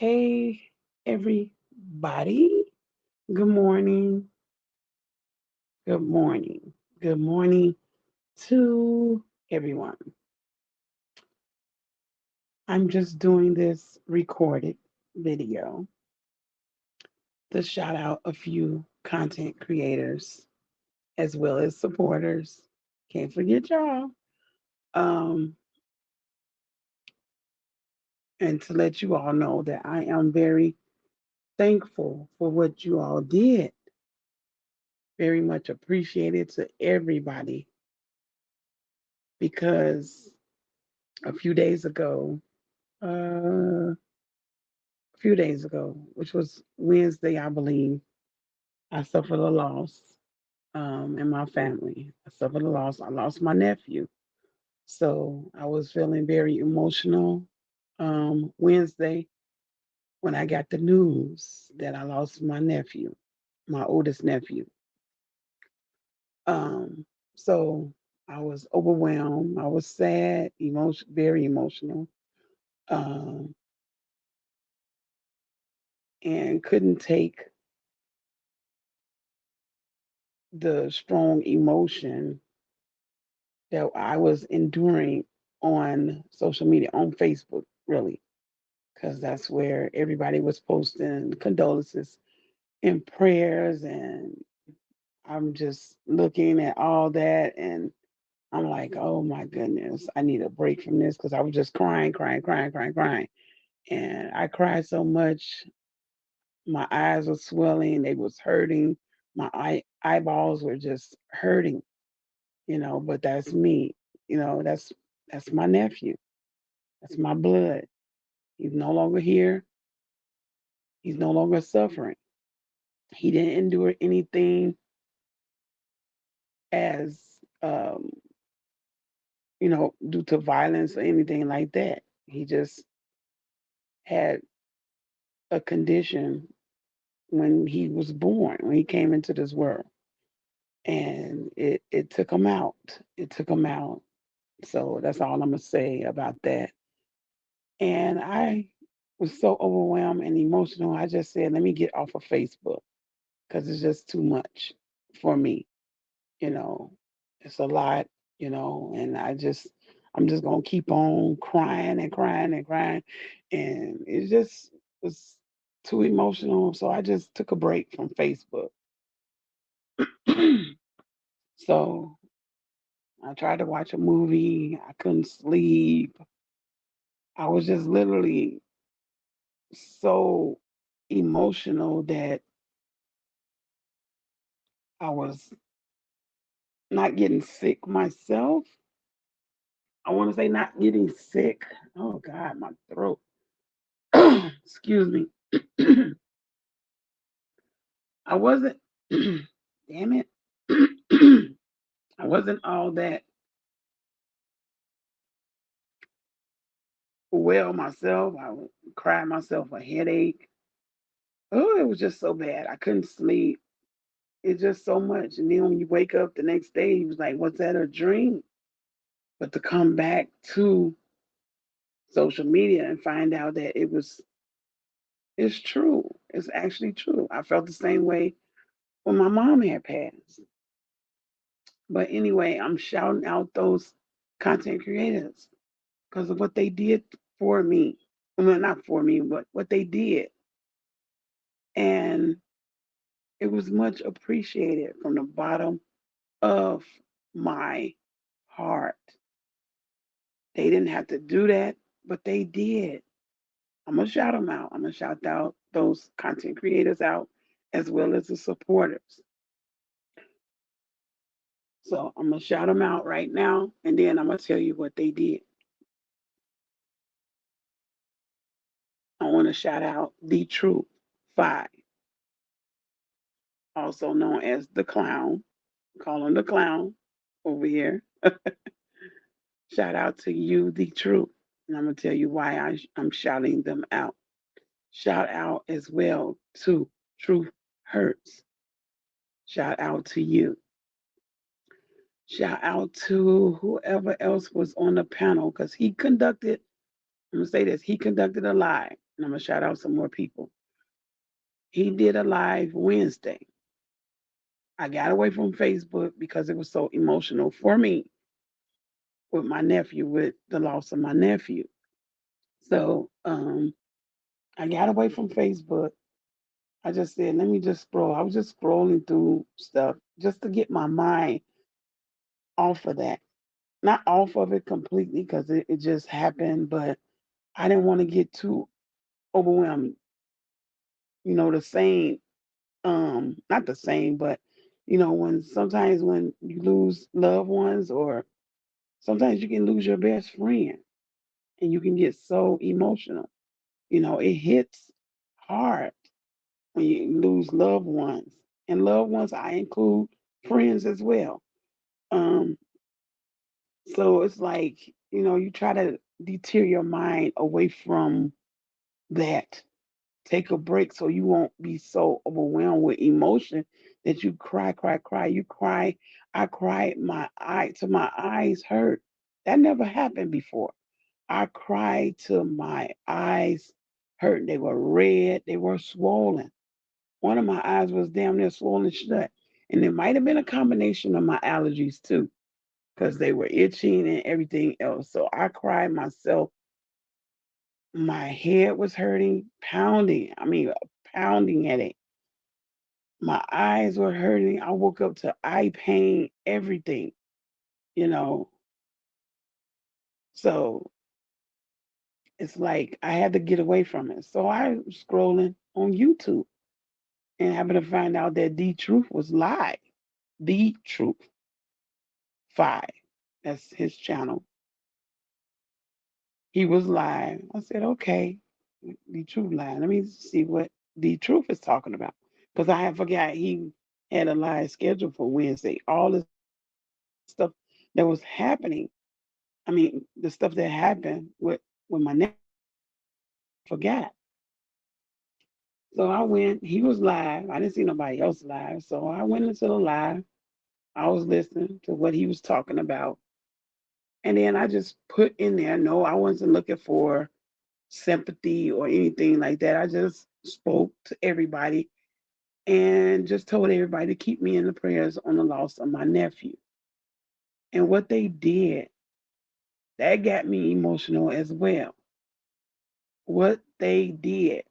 Hey, everybody. Good morning. Good morning. Good morning to everyone. I'm just doing this recorded video to shout out a few content creators as well as supporters. Can't forget y'all. Um, and to let you all know that I am very thankful for what you all did. Very much appreciated to everybody because a few days ago, a few days ago, which was Wednesday, I believe, I suffered a loss in my family. I suffered a loss. I lost my nephew. So I was feeling very emotional Wednesday when I got the news that I lost my nephew, my oldest nephew. Um, so I was overwhelmed. I was sad, very emotional, um, and couldn't take the strong emotion that I was enduring on social media, on Facebook, really, because that's where everybody was posting condolences and prayers. And I'm just looking at all that, and I'm like, oh my goodness, I need a break from this because I was just crying, crying, crying, crying, crying. And I cried so much, my eyes were swelling, they was hurting, my eyeballs were just hurting, but that's me. That's my nephew. That's my blood. He's no longer here. He's no longer suffering. He didn't endure anything as due to violence or anything like that. He just had a condition when he was born, when he came into this world. And it took him out. It took him out. So that's all I'm gonna say about that. And I was so overwhelmed and emotional. I just said, let me get off of Facebook because it's just too much for me. You know, it's a lot, and I'm just gonna keep on crying and crying and crying. And it just was too emotional. So I just took a break from Facebook. So I tried to watch a movie. I couldn't sleep. I was just literally so emotional that I was not getting sick myself. I want to say not getting sick. Oh God, my throat. Excuse me. I wasn't. Damn it. I wasn't all that well myself. I would cry myself a headache. Oh, it was just so bad. I couldn't sleep. It's just so much. And then when you wake up the next day, you was like, "Was that a dream?" But to come back to social media and find out that it's true. It's actually true. I felt the same way when my mom had passed. But anyway, I'm shouting out those content creators because of what they did for me. Well, not for me, but what they did. And it was much appreciated from the bottom of my heart. They didn't have to do that, but they did. I'm going to shout them out. I'm going to shout out those content creators out as well as the supporters. So I'm going to shout them out right now, and then I'm going to tell you what they did. I want to shout out The Truth 5, also known as The Clown. Call him The Clown over here. Shout out to you, The Truth. And I'm going to tell you why I'm shouting them out. Shout out as well to Truth Hurts. Shout out to you. Shout out to whoever else was on the panel because he conducted, I'm going to say this, he conducted a live. and I'm gonna shout out some more people. He did a live Wednesday. I got away from Facebook because it was so emotional for me with my nephew, with the loss of my nephew. So I got away from Facebook. I just said, let me just scroll. I was just scrolling through stuff just to get my mind off of that. Not off of it completely because it just happened, but I didn't want to get too overwhelming. The same, not the same, but when sometimes when you lose loved ones, or sometimes you can lose your best friend and you can get so emotional. It hits hard when you lose loved ones. And loved ones, I include friends as well. Um, so it's like, you try to deter your mind away from that. Take a break so you won't be so overwhelmed with emotion that you cry, cry, cry. You cry. I cried my eyes hurt. That never happened before. I cried till my eyes hurt. They were red. They were swollen. One of my eyes was damn near swollen shut. And it might have been a combination of my allergies too, because they were itching and everything else. So I cried myself. My head was hurting, pounding. I mean, pounding headache. My eyes were hurting. I woke up to eye pain, everything, you know. So it's like I had to get away from it. So I was scrolling on YouTube and happened to find out that D Truth was live. The Truth 5. That's his channel. He was live. I said, okay, The Truth live. Let me see what The Truth is talking about. Because I had forgot he had a live schedule for Wednesday. All the stuff that was happening. I mean, the stuff that happened with my nephew, forgot. So I went, he was live. I didn't see nobody else live. So I went into the live. I was listening to what he was talking about. And then I just put in there, no, I wasn't looking for sympathy or anything like that. I just spoke to everybody and just told everybody to keep me in the prayers on the loss of my nephew. And what they did, that got me emotional as well. What they did,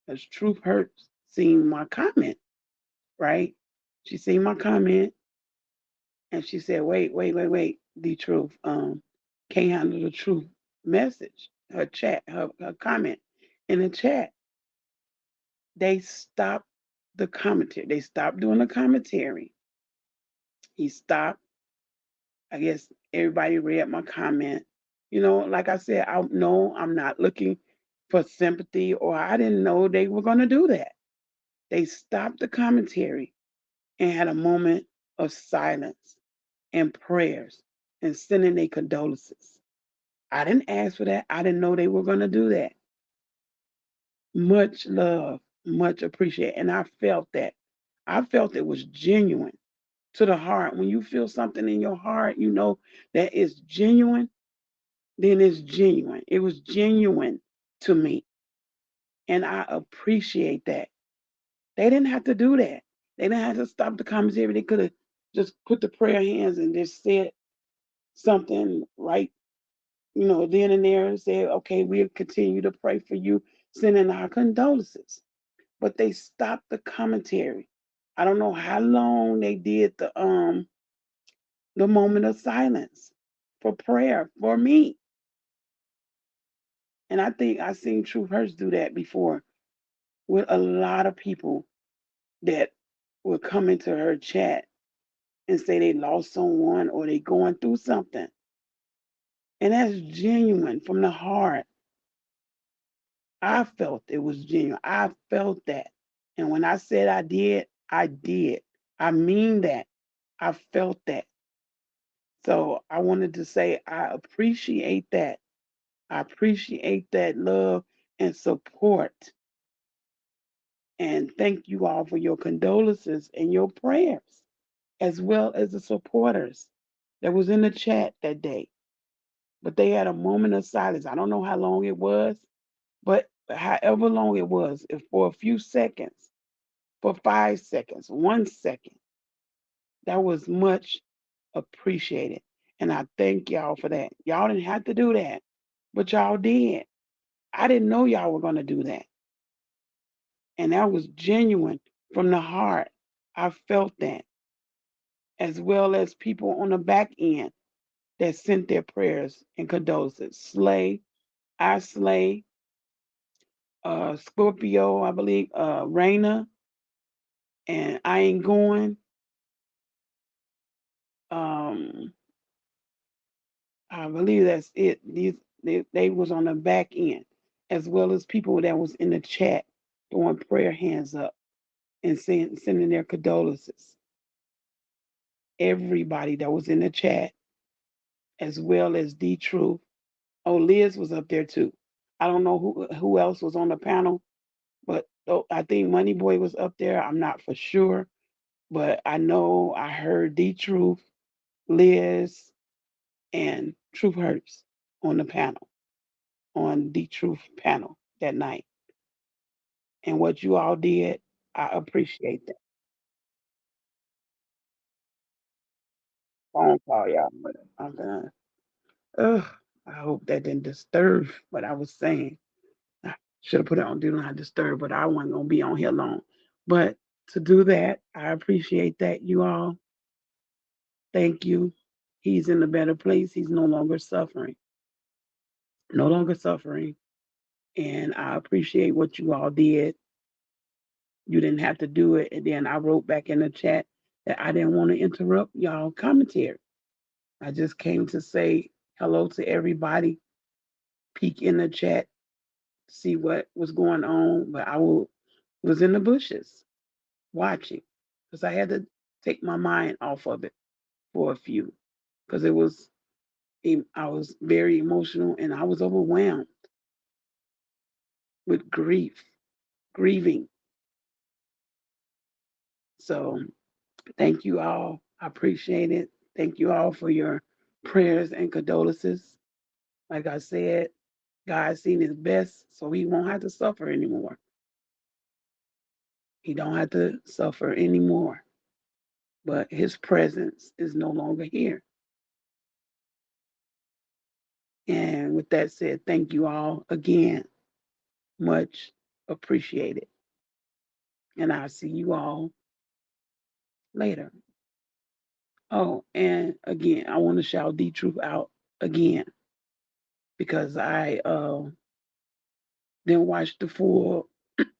because Truth Hurts seen my comment, right? She seen my comment and she said, wait, the truth. Can't handle the truth message. Her chat, her comment in the chat. They stopped the commentary. They stopped doing the commentary. He stopped. I guess everybody read my comment. Like I said, I know I'm not looking for sympathy, or I didn't know they were going to do that. They stopped the commentary and had a moment of silence and prayers and sending their condolences. I didn't ask for that. I didn't know they were going to do that. Much love, much appreciate. And I felt that. I felt it was genuine to the heart. When you feel something in your heart, you know that it's genuine, then it's genuine. It was genuine to me. And I appreciate that. They didn't have to do that. They didn't have to stop the commentary. They could have just put the prayer hands and just said something right, then and there, and said, okay, we'll continue to pray for you, sending our condolences. But they stopped the commentary. I don't know how long they did the moment of silence for prayer for me. And I think I've seen True Hurts do that before with a lot of people that would come into her chat and say they lost someone or they going through something. And that's genuine from the heart. I felt it was genuine. I felt that. And when I said I did, I did. I mean that. I felt that. So I wanted to say I appreciate that. I appreciate that love and support. And thank you all for your condolences and your prayers, as well as the supporters that was in the chat that day. But they had a moment of silence. I don't know how long it was, but however long it was, if for a few seconds, for 5 seconds, 1 second, that was much appreciated. And I thank y'all for that. Y'all didn't have to do that, but y'all did. I didn't know y'all were going to do that. And that was genuine from the heart. I felt that, as well as people on the back end that sent their prayers and condolences. Slay, I Slay, Scorpio, I believe, Raina, and I Ain't Going. Um, I believe that's it. They was on the back end, as well as people that was in the chat throwing prayer hands up and sending their condolences. Everybody that was in the chat, as well as D Truth. Oh, Liz was up there too. I don't know who else was on the panel, but I think Money Boy was up there. I'm not for sure, but I know I heard D Truth, Liz, and Truth Hurts on the panel, on D Truth panel that night. And what you all did, I appreciate that. Phone call, y'all. But I'm gonna. Ugh, I hope that didn't disturb what I was saying. I should have put it on Do Not Disturb, but I wasn't gonna be on here long. But to do that, I appreciate that, you all. Thank you. He's in a better place. He's no longer suffering. No longer suffering. And I appreciate what you all did. You didn't have to do it. And then I wrote back in the chat that I didn't want to interrupt y'all commentary. I just came to say hello to everybody, peek in the chat, see what was going on. But was in the bushes watching because I had to take my mind off of it for a few because I was very emotional and I was overwhelmed with grieving. So thank you all. I appreciate it. Thank you all for your prayers and condolences. Like I said, God's seen his best, so he won't have to suffer anymore. He don't have to suffer anymore. But his presence is no longer here. And with that said, thank you all again. Much appreciated. And I'll see you all later. Oh, and again, I want to shout D Truth out again because I didn't watch the full.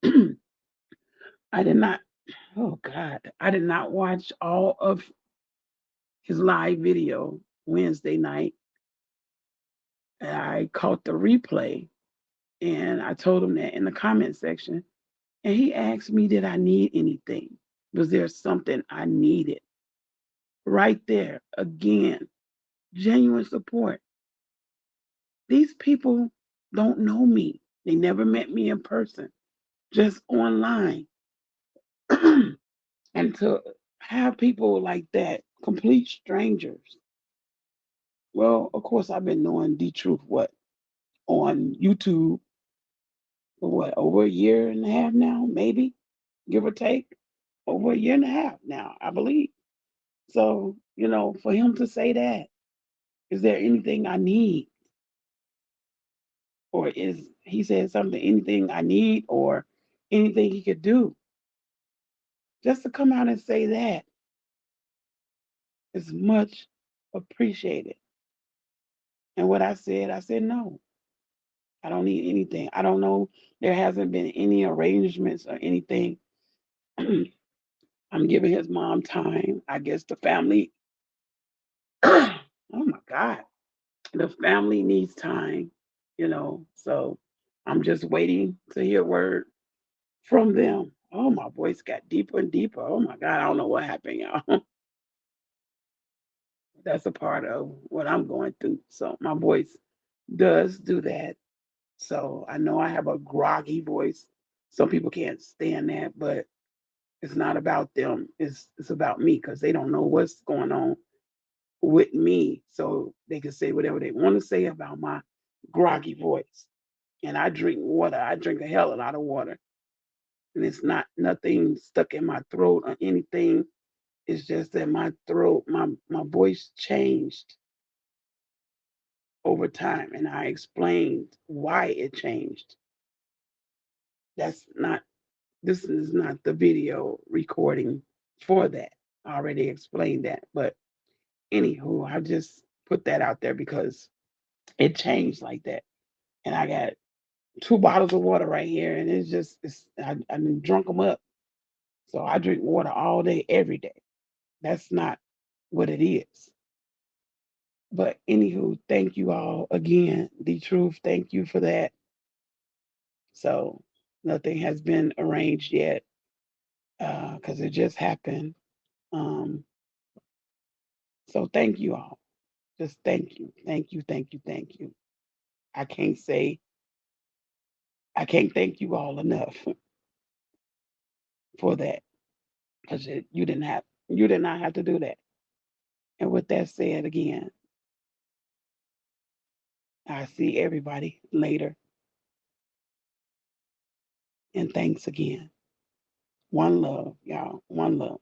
I did not. Oh God, I did not watch all of his live video Wednesday night. I caught the replay, and I told him that in the comment section. And he asked me, did I need anything? Was there something I needed? Right there, again, genuine support. These people don't know me. They never met me in person, just online. And to have people like that, complete strangers. Well, of course, I've been knowing D Truth on YouTube for over a year and a half now, maybe, give or take. Over a year and a half now, I believe. So, for him to say that, is there anything I need? Or is he said something, anything I need or anything he could do? Just to come out and say that is much appreciated. And what I said, no, I don't need anything. I don't know. There hasn't been any arrangements or anything. I'm giving his mom time. I guess the family, oh my God, the family needs time. So I'm just waiting to hear word from them. Oh, my voice got deeper and deeper. Oh my God, I don't know what happened, y'all. That's a part of what I'm going through. So my voice does do that. So I know I have a groggy voice. Some people can't stand that, but it's not about them. It's about me because they don't know what's going on with me. So they can say whatever they want to say about my groggy voice. And I drink water. I drink a hell of a lot of water. And it's not nothing stuck in my throat or anything. It's just that my throat, my voice changed over time. And I explained why it changed. That's not, this is not the video recording for that. I already explained that. But anywho, I just put that out there because it changed like that. And I got 2 bottles of water right here, and I done drunk them up. So I drink water all day, every day. That's not what it is. But anywho, thank you all again. The truth, thank you for that. So nothing has been arranged yet because it just happened. Um, so thank you all. Just thank you, thank you, thank you, thank you. I can't say I can't thank you all enough for that because you did not have to do that. And with that said, again, I see everybody later. And thanks again. One love, y'all. One love.